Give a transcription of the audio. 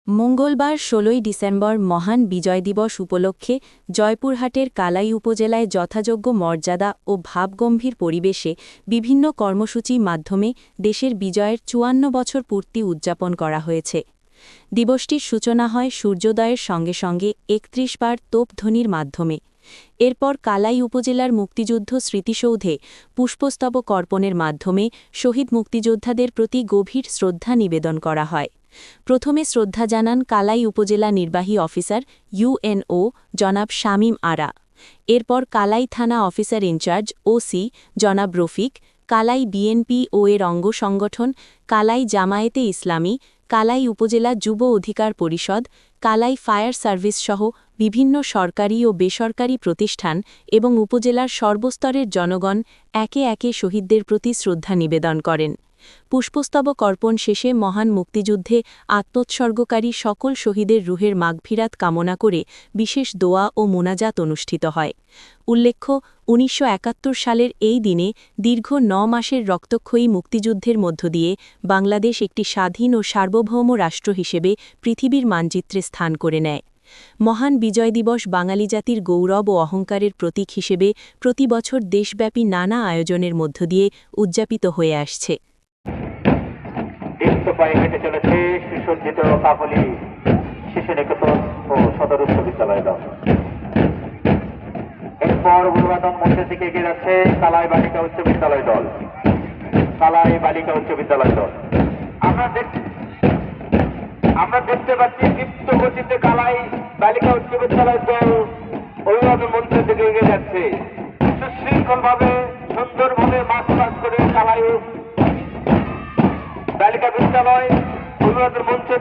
মঙ্গলবার ১৬ ডিসেম্বর মহান বিজয় দিবস উপলক্ষে জয়পুরহাটের কালাই উপজেলায় যথাযোগ্য মর্যাদা ও ভাবগম্ভীর পরিবেশে বিভিন্ন কর্মসূচি মাধ্যমে দেশের বিজয়ের ৫৪ বছর পূর্তি উদযাপন করা হয়েছে। দিবসটির সূচনা হয় সূর্যোদয়ের সঙ্গে সঙ্গে ৩১ বার তোপধ্বনির মাধ্যমে। এরপর কালাই উপজেলার মুক্তিযুদ্ধ স্মৃতিসৌধে পুষ্পস্তবক অর্পণের মাধ্যমে শহীদ মুক্তিযোদ্ধাদের প্রতি গভীর শ্রদ্ধা নিবেদন করা হয়। প্রথমে শ্রদ্ধা জানান কালাই উপজেলা নির্বাহী অফিসার ইউএনও জনাব শামীম আরা। এরপর কালাই থানা অফিসার ইনচার্জ ওসি জনাব রফিক, কালাই বিএনপি ও এর অঙ্গ সংগঠন, কালাই জামায়াতে ইসলামী, কালাই উপজেলা যুব অধিকার পরিষদ, কালাই ফায়ার সার্ভিস সহ বিভিন্ন সরকারি ও বেসরকারি প্রতিষ্ঠান এবং উপজেলার সর্বস্তরের জনগণ একে একে শহীদদের প্রতি শ্রদ্ধা নিবেদন করেন। পুষ্পস্তবক অর্পণ শেষে মহান মুক্তিযুদ্ধে আত্মোৎসর্গকারী সকল শহীদের রুহের মাগফিরাত কামনা করে বিশেষ দোয়া ও মোনাজাত অনুষ্ঠিত হয়। উল্লেখ্য, ১৯৭১ সালের এই দিনে দীর্ঘ ৯ মাসের রক্তক্ষয়ী মুক্তিযুদ্ধের মধ্য দিয়ে বাংলাদেশ একটি স্বাধীন ও সার্বভৌম রাষ্ট্র হিসেবে পৃথিবীর মানচিত্রে স্থান করে নেয়। মহান বিজয় দিবস বাঙালি জাতির গৌরব ও অহংকারের প্রতীক হিসেবে প্রতি বছর দেশব্যাপী নানা আয়োজনের মধ্য দিয়ে উদযাপিত হয়ে আসছে। পায়ে হেঁটে চলেছে সুসজ্জিত কাকলি শিশু নিকেতন ও সদর উচ্চ বিদ্যালয় দল। এরপর অভিবাদন মঞ্চের দিকে এগিয়ে যাচ্ছে কালাই বালিকা উচ্চ বিদ্যালয় দল। কালাই বালিকা উচ্চ বিদ্যালয় দল আমরা দেখতে পাচ্ছি দীপ্ত গতিতে কালাই বালিকা উচ্চ বিদ্যালয় দল অভিবাদন মঞ্চের দিকে এগিয়ে যাচ্ছে। সুশৃঙ্খলভাবে সুন্দরভাবে মার্চ পাস করে কালাই বালিকা বিদ্যালয় অভিবাদন মঞ্চের